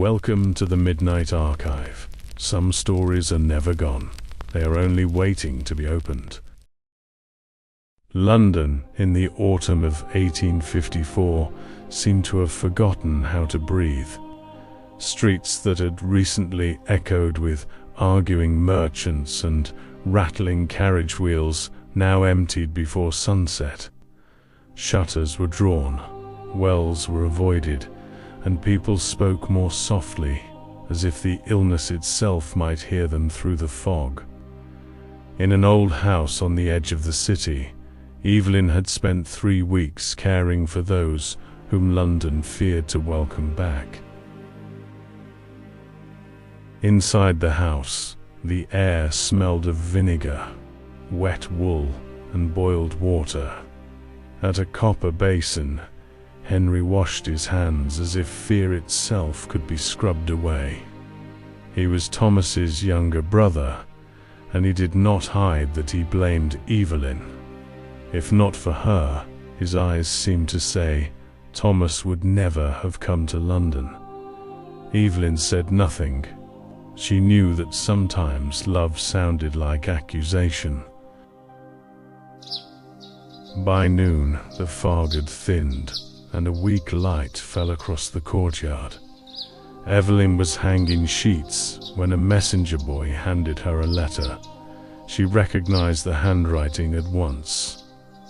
Welcome to the Midnight Archive. Some stories are never gone. They are only waiting to be opened. London, in the autumn of 1854, seemed to have forgotten how to breathe. Streets that had recently echoed with arguing merchants and rattling carriage wheels now emptied before sunset. Shutters were drawn, wells were avoided, and people spoke more softly, as if the illness itself might hear them through the fog. In an old house on the edge of the city, Evelyn had spent 3 weeks caring for those whom London feared to welcome back. Inside the house, the air smelled of vinegar, wet wool, and boiled water. At a copper basin, Henry washed his hands as if fear itself could be scrubbed away. He was Thomas's younger brother, and he did not hide that he blamed Evelyn. If not for her, his eyes seemed to say, Thomas would never have come to London. Evelyn said nothing. She knew that sometimes love sounded like accusation. By noon, the fog had thinned, and a weak light fell across the courtyard. Evelyn was hanging sheets when a messenger boy handed her a letter. She recognized the handwriting at once.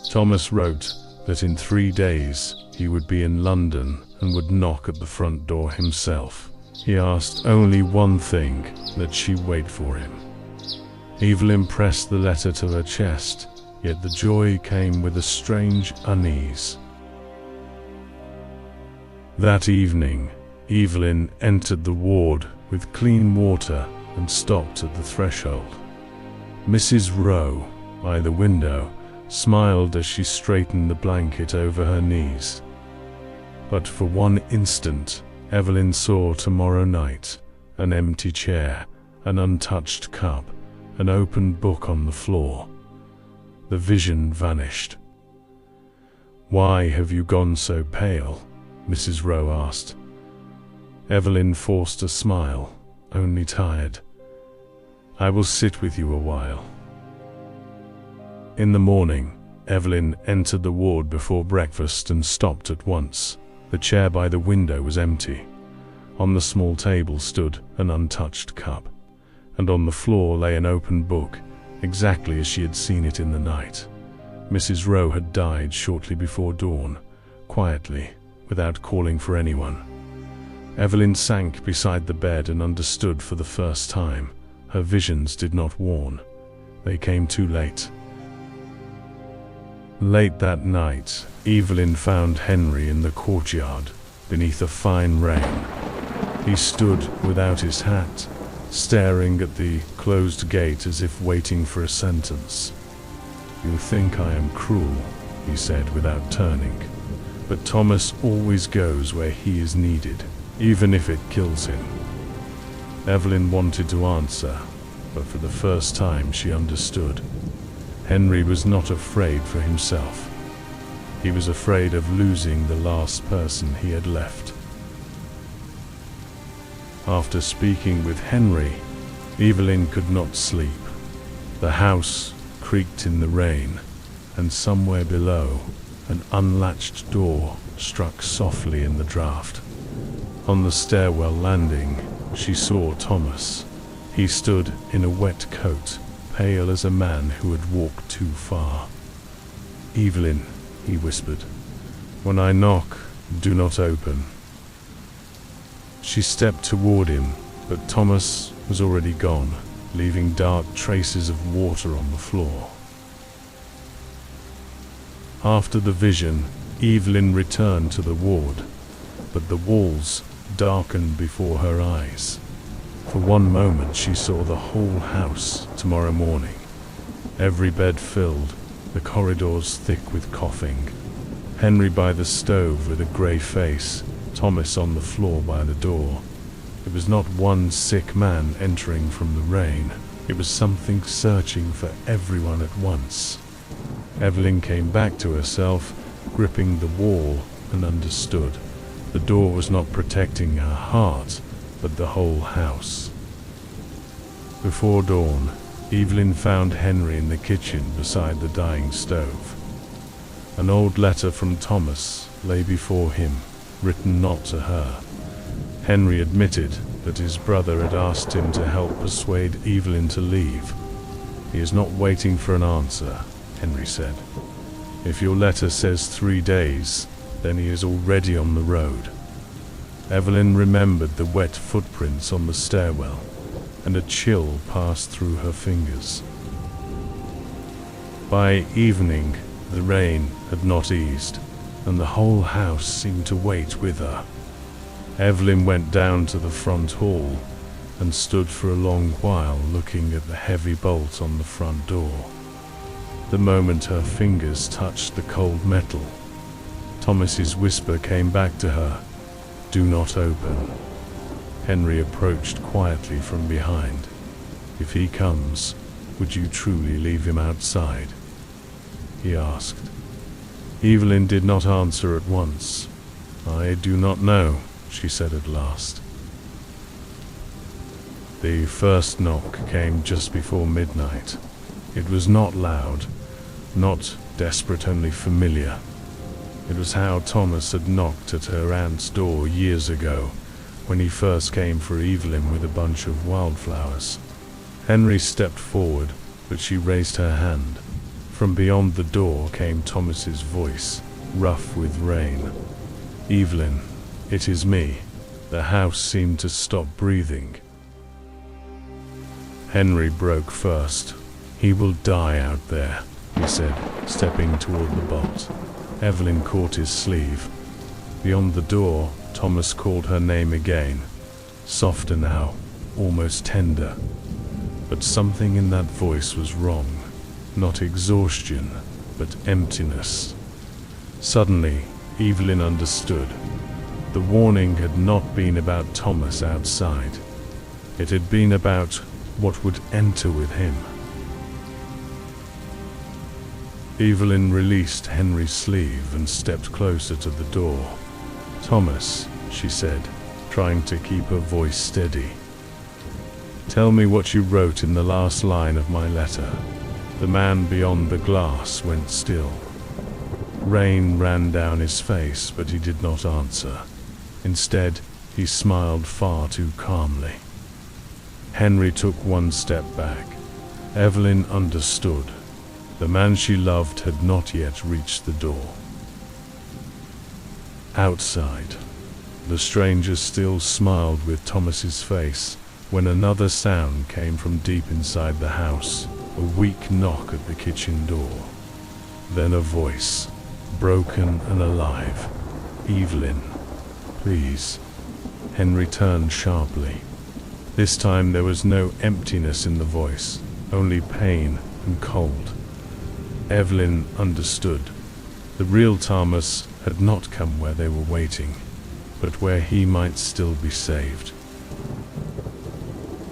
Thomas wrote that in 3 days he would be in London and would knock at the front door himself. He asked only one thing, that she wait for him. Evelyn pressed the letter to her chest, yet the joy came with a strange unease. That evening, Evelyn entered the ward with clean water and stopped at the threshold. Mrs. Rowe, by the window, smiled as she straightened the blanket over her knees. But for one instant, Evelyn saw tomorrow night, an empty chair, an untouched cup, an open book on the floor. The vision vanished. "Why have you gone so pale?" Mrs. Rowe asked. Evelyn forced a smile, only tired. "I will sit with you a while." In the morning, Evelyn entered the ward before breakfast and stopped at once. The chair by the window was empty. On the small table stood an untouched cup, and on the floor lay an open book, exactly as she had seen it in the night. Mrs. Rowe had died shortly before dawn, quietly, without calling for anyone. Evelyn sank beside the bed and understood for the first time. Her visions did not warn. They came too late. Late that night, Evelyn found Henry in the courtyard, beneath a fine rain. He stood without his hat, staring at the closed gate as if waiting for a sentence. "You think I am cruel," he said without turning. "But Thomas always goes where he is needed, even if it kills him." Evelyn wanted to answer, but for the first time she understood. Henry was not afraid for himself. He was afraid of losing the last person he had left. After speaking with Henry, Evelyn could not sleep. The house creaked in the rain, and somewhere below, an unlatched door struck softly in the draught. On the stairwell landing, she saw Thomas. He stood in a wet coat, pale as a man who had walked too far. "Evelyn," he whispered, "when I knock, do not open." She stepped toward him, but Thomas was already gone, leaving dark traces of water on the floor. After the vision, Evelyn returned to the ward, but the walls darkened before her eyes. For one moment she saw the whole house tomorrow morning. Every bed filled, the corridors thick with coughing. Henry by the stove with a grey face, Thomas on the floor by the door. It was not one sick man entering from the rain. It was something searching for everyone at once. Evelyn came back to herself, gripping the wall, and understood. The door was not protecting her heart, but the whole house. Before dawn, Evelyn found Henry in the kitchen beside the dying stove. An old letter from Thomas lay before him, written not to her. Henry admitted that his brother had asked him to help persuade Evelyn to leave. "He is not waiting for an answer," Henry said. "If your letter says 3 days, then he is already on the road." Evelyn remembered the wet footprints on the stairwell, and a chill passed through her fingers. By evening, the rain had not eased, and the whole house seemed to wait with her. Evelyn went down to the front hall and stood for a long while looking at the heavy bolt on the front door. The moment her fingers touched the cold metal, Thomas's whisper came back to her, "Do not open." Henry approached quietly from behind. "If he comes, would you truly leave him outside?" he asked. Evelyn did not answer at once. "I do not know," she said at last. The first knock came just before midnight. It was not loud, not desperate, only familiar. It was how Thomas had knocked at her aunt's door years ago, when he first came for Evelyn with a bunch of wildflowers. Henry stepped forward, but she raised her hand. From beyond the door came Thomas's voice, rough with rain. "Evelyn, it is me." The house seemed to stop breathing. Henry broke first. "He will die out there," he said, stepping toward the bolt. Evelyn caught his sleeve. Beyond the door, Thomas called her name again, softer now, almost tender. But something in that voice was wrong. Not exhaustion, but emptiness. Suddenly, Evelyn understood. The warning had not been about Thomas outside. It had been about what would enter with him. Evelyn released Henry's sleeve and stepped closer to the door. "Thomas," she said, trying to keep her voice steady. "Tell me what you wrote in the last line of my letter." The man beyond the glass went still. Rain ran down his face, but he did not answer. Instead, he smiled far too calmly. Henry took one step back. Evelyn understood. The man she loved had not yet reached the door. Outside, the stranger still smiled with Thomas's face when another sound came from deep inside the house, a weak knock at the kitchen door. Then a voice, broken and alive. "Evelyn, please." Henry turned sharply. This time there was no emptiness in the voice, only pain and cold. Evelyn understood. The real Thomas had not come where they were waiting, but where he might still be saved.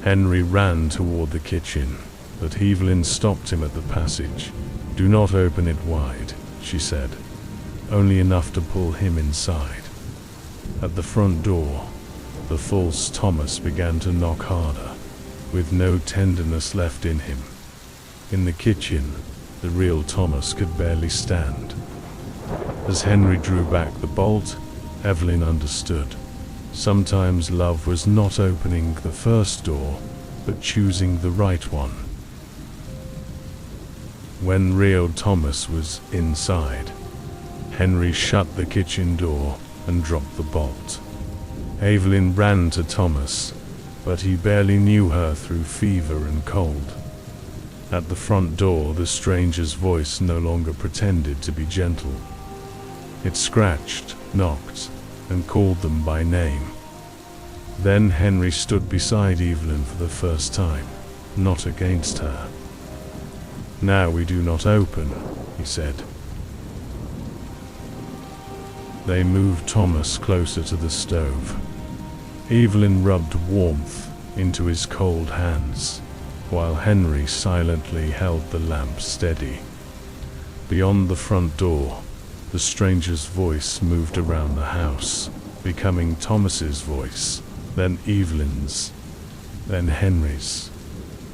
Henry ran toward the kitchen, but Evelyn stopped him at the passage. "Do not open it wide," she said, "only enough to pull him inside." At the front door, the false Thomas began to knock harder, with no tenderness left in him. In the kitchen, the real Thomas could barely stand. As Henry drew back the bolt, Evelyn understood. Sometimes love was not opening the first door, but choosing the right one. When real Thomas was inside, Henry shut the kitchen door and dropped the bolt. Evelyn ran to Thomas, but he barely knew her through fever and cold. At the front door, the stranger's voice no longer pretended to be gentle. It scratched, knocked, and called them by name. Then Henry stood beside Evelyn for the first time, not against her. "Now we do not open," he said. They moved Thomas closer to the stove. Evelyn rubbed warmth into his cold hands, while Henry silently held the lamp steady. Beyond the front door, the stranger's voice moved around the house, becoming Thomas's voice, then Evelyn's, then Henry's.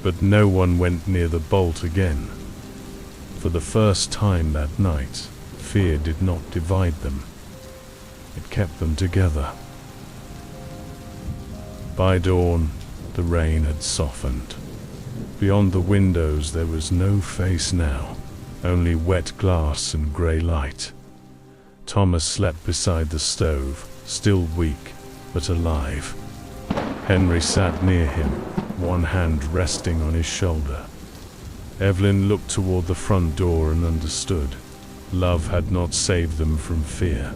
But no one went near the bolt again. For the first time that night, fear did not divide them. It kept them together. By dawn, the rain had softened. Beyond the windows there was no face now, only wet glass and grey light. Thomas slept beside the stove, still weak, but alive. Henry sat near him, one hand resting on his shoulder. Evelyn looked toward the front door and understood. Love had not saved them from fear.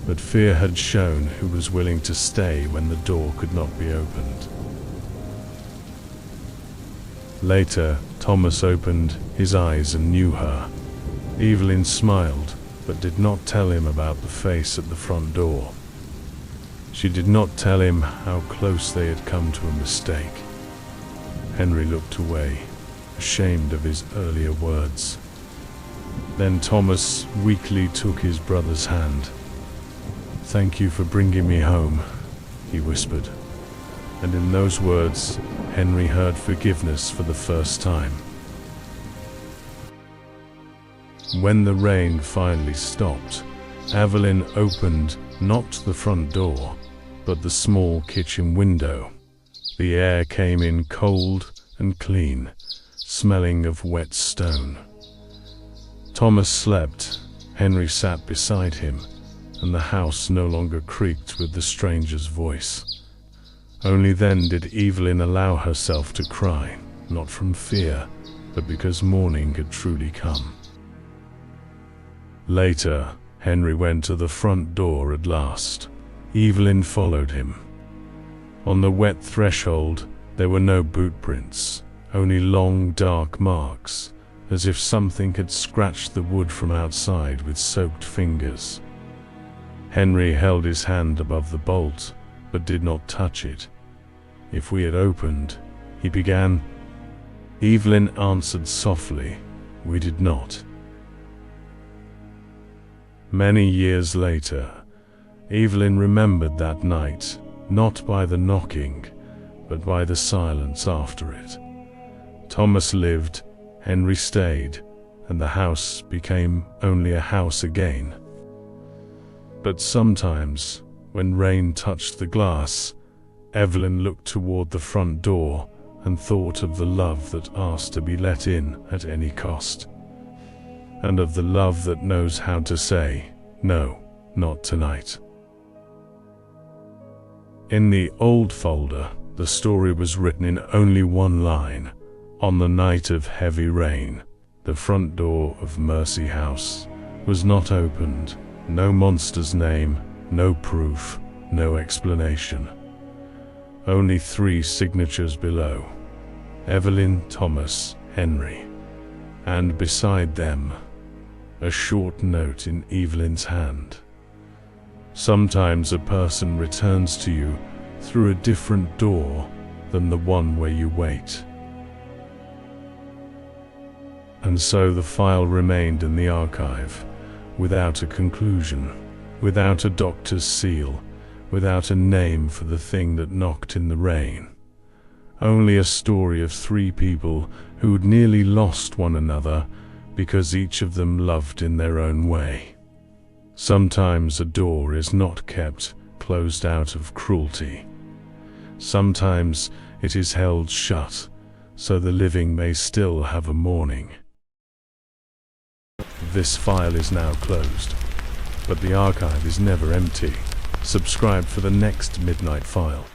But fear had shown who was willing to stay when the door could not be opened. Later, Thomas opened his eyes and knew her. Evelyn smiled, but did not tell him about the face at the front door. She did not tell him how close they had come to a mistake. Henry looked away, ashamed of his earlier words. Then Thomas weakly took his brother's hand. "Thank you for bringing me home," he whispered. And in those words, Henry heard forgiveness for the first time. When the rain finally stopped, Evelyn opened not the front door, but the small kitchen window. The air came in cold and clean, smelling of wet stone. Thomas slept, Henry sat beside him, and the house no longer creaked with the stranger's voice. Only then did Evelyn allow herself to cry, not from fear, but because morning had truly come. Later, Henry went to the front door at last. Evelyn followed him. On the wet threshold, there were no boot prints, only long dark marks, as if something had scratched the wood from outside with soaked fingers. Henry held his hand above the bolt, but did not touch it. "If we had opened," he began. Evelyn answered softly, "We did not." Many years later, Evelyn remembered that night, not by the knocking, but by the silence after it. Thomas lived, Henry stayed, and the house became only a house again. But sometimes, when rain touched the glass, Evelyn looked toward the front door and thought of the love that asked to be let in at any cost, and of the love that knows how to say, "No, not tonight." In the old folder, the story was written in only one line. On the night of heavy rain, the front door of Mercy House was not opened. No monster's name, no proof, no explanation. Only 3 signatures below: Evelyn, Thomas, Henry. And beside them, a short note in Evelyn's hand. Sometimes a person returns to you through a different door than the one where you wait. And so the file remained in the archive, without a conclusion, without a doctor's seal, without a name for the thing that knocked in the rain. Only a story of 3 people who'd nearly lost one another because each of them loved in their own way. Sometimes a door is not kept closed out of cruelty. Sometimes it is held shut, so the living may still have a morning. This file is now closed, but the archive is never empty. Subscribe for the next Midnight File.